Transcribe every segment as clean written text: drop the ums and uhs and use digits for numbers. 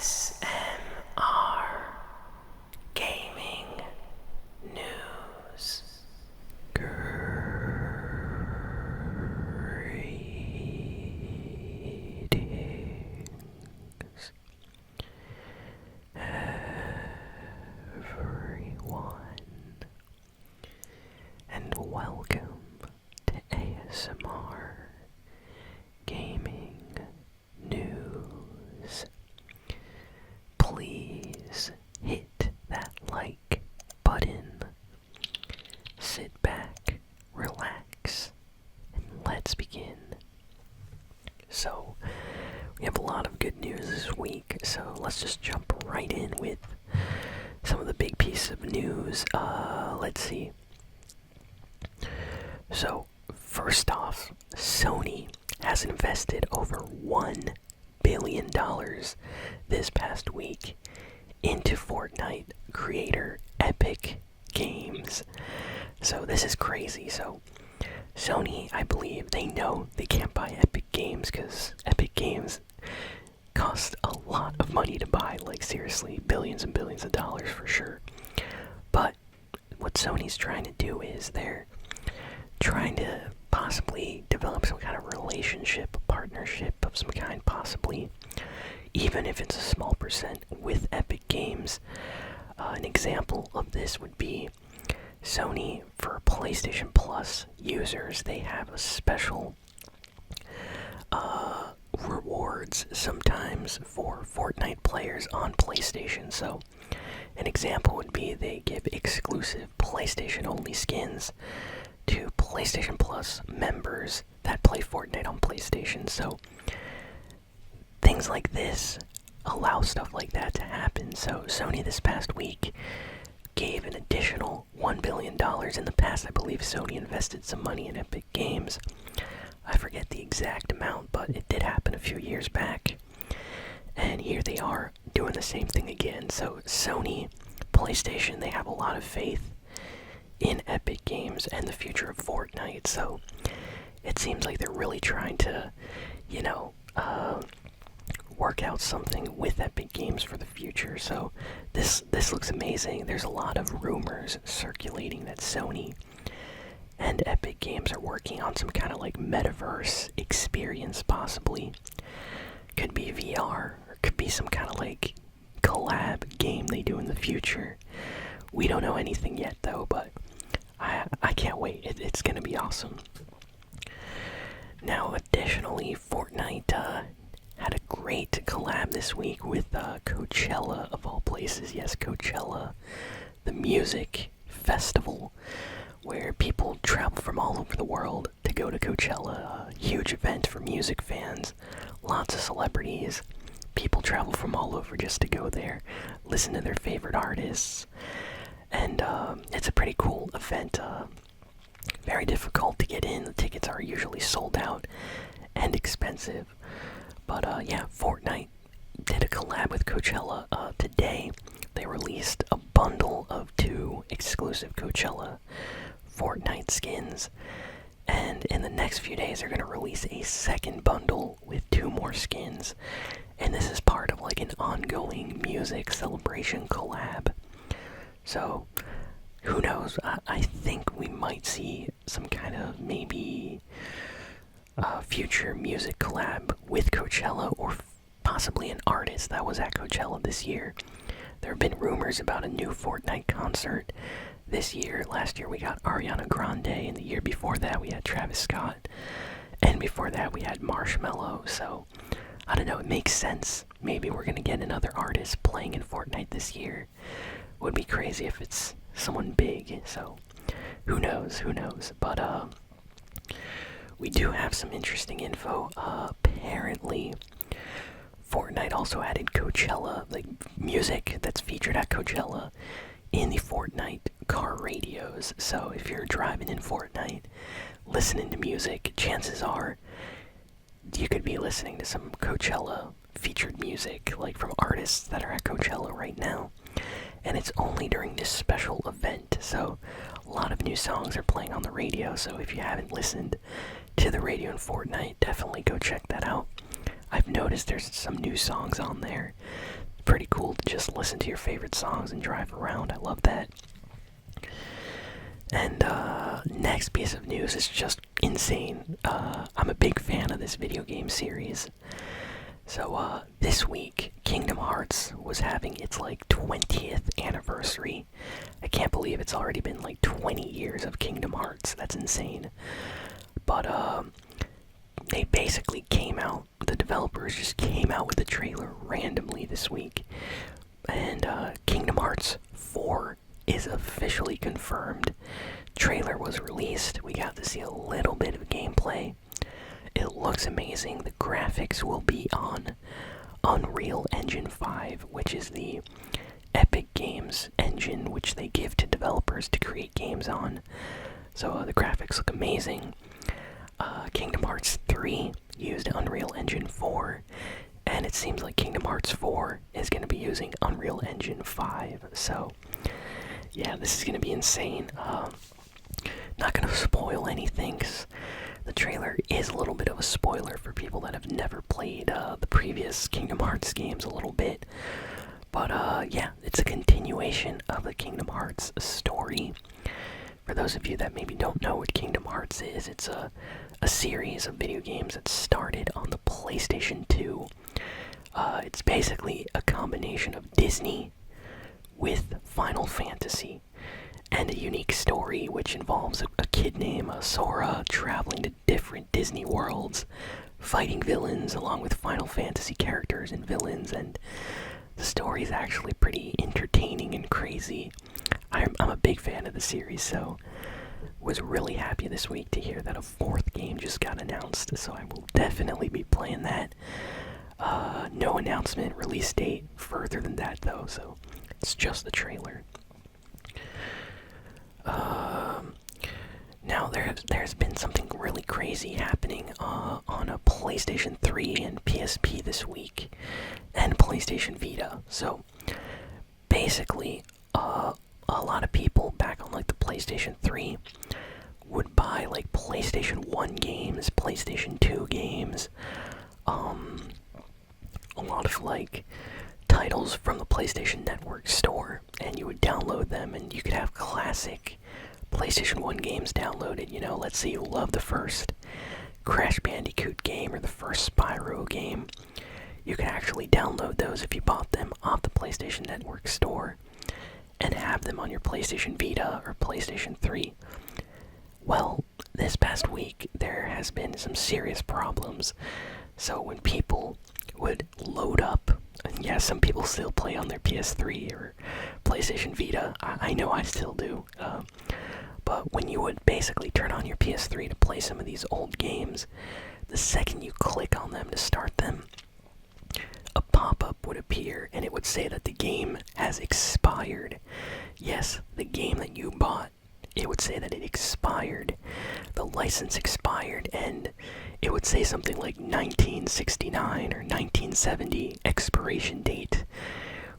ASMR Gaming News. Greetings, everyone, and welcome to ASMR Gaming News. Please hit that like button, sit back, relax, and let's begin. So, we have a lot of good news this week, so let's just jump right in with some of the big pieces of news. Let's see. So, first off, Sony has invested over $1 billion this past week into Fortnite creator Epic Games. So this is crazy. So Sony, I believe, they know they can't buy Epic Games because Epic Games cost a lot of money to buy, like seriously, billions and billions of dollars for sure. But what Sony's trying to do is they're trying to possibly develop some kind of relationship, partnership of some kind, possibly, even if it's a small percent, with Epic Games. An example of this would be Sony, for PlayStation Plus users, they have a special rewards sometimes for Fortnite players on PlayStation. So an example would be they give exclusive PlayStation-only skins to PlayStation Plus members that play Fortnite on PlayStation. So things like this allow stuff like that to happen. So Sony this past week gave an additional $1 billion. In the past, I believe Sony invested some money in Epic Games. I forget the exact amount, but it did happen a few years back. And here they are doing the same thing again. So Sony, PlayStation, they have a lot of faith in Epic Games and the future of Fortnite. So it seems like they're really trying to, work out something with Epic Games for the future. So this looks amazing. There's a lot of rumors circulating that Sony and Epic Games are working on some kind of like metaverse experience, possibly. Could be VR, or could be some kind of like collab game they do in the future. We don't know anything yet though, but I can't wait. It's gonna be awesome. Now, additionally, Fortnite had a great collab this week with Coachella, of all places. Yes, Coachella, the music festival where people travel from all over the world to go to Coachella. A huge event for music fans, lots of celebrities. People travel from all over just to go there, listen to their favorite artists. And it's a pretty cool event. Very difficult to get in. The tickets are usually sold out and expensive. But yeah, Fortnite did a collab with Coachella today. They released a bundle of 2 exclusive Coachella Fortnite skins. And in the next few days, they're going to release a second bundle with 2 more skins. And this is part of like an ongoing music celebration collab. So, who knows? I think we might see some kind of maybe future music collab with Coachella, or possibly an artist that was at Coachella this year. There have been rumors about a new Fortnite concert this year. Last year we got Ariana Grande, and the year before that we had Travis Scott, and before that we had Marshmello. So, I don't know, it makes sense. Maybe we're gonna get another artist playing in Fortnite this year. Would be crazy if it's someone big, so who knows, but we do have some interesting info. Apparently Fortnite also added Coachella, like music that's featured at Coachella, in the Fortnite car radios. So if you're driving in Fortnite, listening to music, chances are you could be listening to some Coachella featured music, like from artists that are at Coachella right now. And it's only during this special event, so a lot of new songs are playing on the radio. So if you haven't listened to the radio in Fortnite, definitely go check that out. I've noticed there's some new songs on there pretty cool to just listen to your favorite songs and drive around. I love that. And next piece of news is just insane. I'm a big fan of this video game series. So this week, Kingdom Hearts was having its like 20th anniversary. I can't believe it's already been like 20 years of Kingdom Hearts. That's insane. But they basically came out, the developers just came out with a trailer randomly this week. And Kingdom Hearts 4 is officially confirmed. Trailer was released. We got to see a little bit of gameplay. It looks amazing. The graphics will be on Unreal Engine 5, which is the Epic Games engine which they give to developers to create games on. So the graphics look amazing. Kingdom Hearts 3 used Unreal Engine 4, and it seems like Kingdom Hearts 4 is going to be using Unreal Engine 5. So yeah, this is going to be insane. Not going to spoil anything, 'cause the trailer is a little bit of a spoiler for people that have never played the previous Kingdom Hearts games a little bit. But yeah, it's a continuation of the Kingdom Hearts story. For those of you that maybe don't know what Kingdom Hearts is, it's a series of video games that started on the PlayStation 2. It's basically a combination of Disney with Final Fantasy, and a unique story which involves a kid named Sora traveling to different Disney worlds, fighting villains along with Final Fantasy characters and villains, and the story is actually pretty entertaining and crazy. I'm a big fan of the series, so was really happy this week to hear that a 4th game just got announced, so I will definitely be playing that. No announcement, release date further than that though, so it's just the trailer. Now there's been something really crazy happening on a PlayStation 3 and PSP this week, and PlayStation Vita. So basically, a lot of people back on like the PlayStation 3 would buy like PlayStation 1 games, PlayStation 2 games, a lot of like titles from the PlayStation Network store, and you would download them, and you could have classic PlayStation 1 games downloaded. You know, let's say you love the first Crash Bandicoot game or the first Spyro game. You can actually download those if you bought them off the PlayStation Network store and have them on your PlayStation Vita or PlayStation 3. Well, this past week there has been some serious problems. So when people would load up, and yeah, some people still play on their PS3 or PlayStation Vita. I know I still do. But when you would basically turn on your PS3 to play some of these old games, the second you click on them to start them, a pop-up would appear and it would say that the game has expired. Yes, the game that you bought, it would say that it expired. The license expired, and it would say something like 1969 or 1970 expiration date,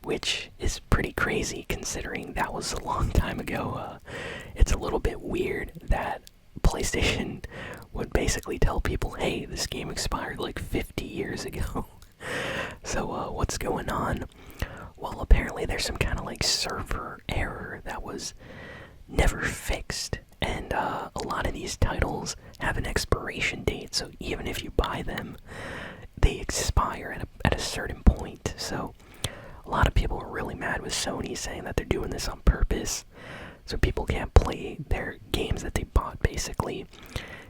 which is pretty crazy considering that was a long time ago. It's a little bit weird that PlayStation would basically tell people, hey, this game expired like 50 years ago. So what's going on? Well, apparently there's some kind of like server error that was never fixed, and a lot of these titles have an expiration date, so even if you buy them, they expire at a certain point. So a lot of people are really mad with Sony, saying that they're doing this on purpose, so people can't play their games that they bought, basically.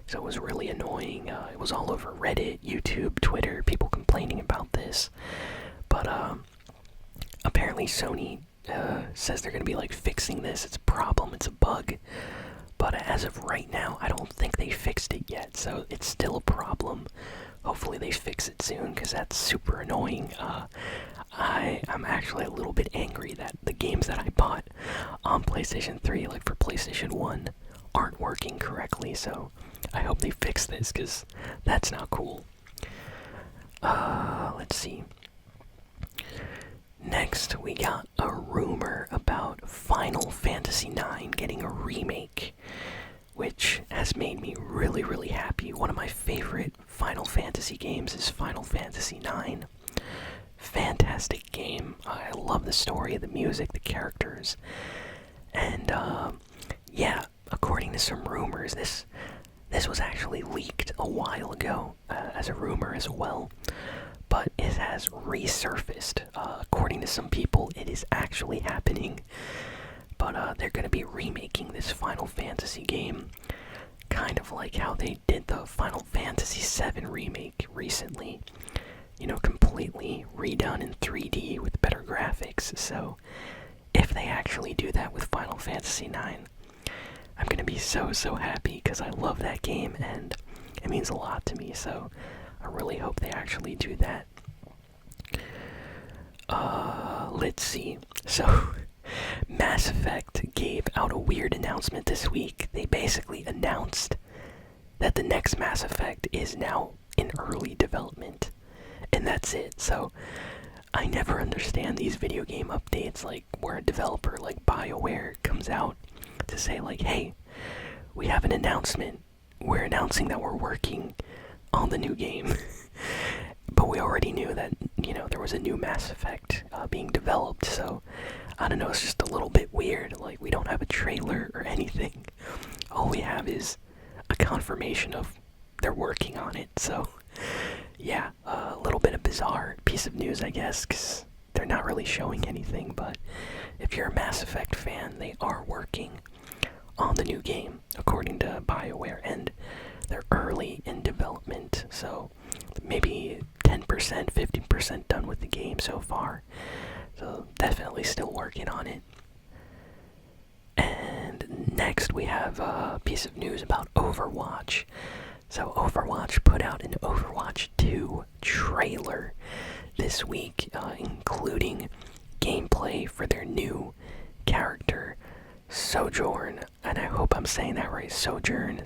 So it was really annoying. It was all over Reddit, YouTube, Twitter, people complaining about this. But apparently Sony says they're going to be like fixing this. It's a problem, it's a bug. But as of right now, I don't think they fixed it yet, so it's still a problem. Hopefully they fix it soon, because that's super annoying. I'm actually a little bit angry that the games that I bought on PlayStation 3, like for PlayStation 1, aren't working correctly, so I hope they fix this, because that's not cool. Let's see. Next, we got a rumor about Final Fantasy IX getting a remake, which has made me really, really happy. One of my favorite Final Fantasy games is Final Fantasy IX. Fantastic fantastic game. I love the story, the music, the characters. And yeah, according to some rumors, this was actually leaked a while ago as a rumor as well. But it has resurfaced. According to some people, it is actually happening. But they're going to be remaking this Final Fantasy game. Kind of like how they did the Final Fantasy VII remake recently. You know, completely redone in 3D with better graphics. So, if they actually do that with Final Fantasy IX, I'm gonna be so happy because I love that game and it means a lot to me. So, I really hope they actually do that. Let's see. So, Mass Effect gave out a weird announcement this week. They basically announced that the next Mass Effect is now in early development. And that's it. So, I never understand these video game updates, like where a developer like BioWare comes out to say like, hey, we have an announcement. We're announcing that we're working on the new game. But we already knew that, you know, there was a new Mass Effect being developed, so I don't know, it's just a little bit weird. Like, we don't have a trailer or anything. All we have is a confirmation of they're working on it, so yeah, a little bit of bizarre piece of news, I guess, because they're not really showing anything, but if you're a Mass Effect fan, they are working on the new game, according to BioWare, and they're early in development, so maybe 10%, 15% done with the game so far. So definitely still working on it. And next we have a piece of news about Overwatch. So Overwatch put out an Overwatch 2 trailer this week, including gameplay for their new character, Sojourn. And I hope I'm saying that right, Sojourn.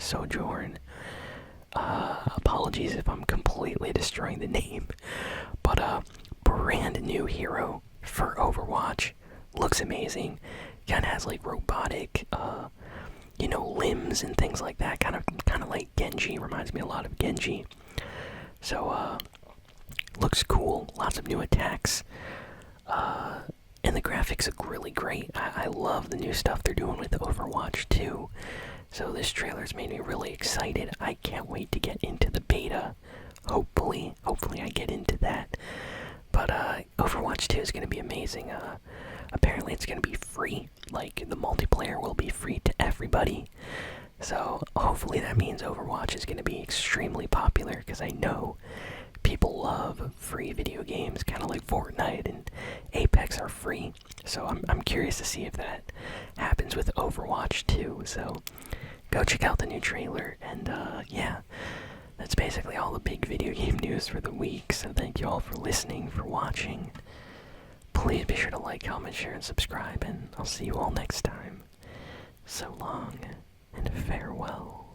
Apologies if I'm completely destroying the name. But brand new hero for Overwatch. Looks amazing. Kind of has like robotic, limbs and things like that. Kind of like Genji. Reminds me a lot of Genji. So looks cool. Lots of new attacks. And the graphics look really great. I love the new stuff they're doing with Overwatch 2. So this trailer's made me really excited. I can't wait to get into the beta. Hopefully I get into that. But Overwatch 2 is going to be amazing. Apparently it's going to be free. Like, the multiplayer will be free to everybody. So hopefully that means Overwatch is going to be extremely popular, because I know people love free video games, kind of like Fortnite and Apex are free. So I'm curious to see if that happens with Overwatch 2. So go check out the new trailer, and yeah, that's basically all the big video game news for the week. So thank you all for listening, for watching. Please be sure to like, comment, share, and subscribe, and I'll see you all next time. So long, and farewell.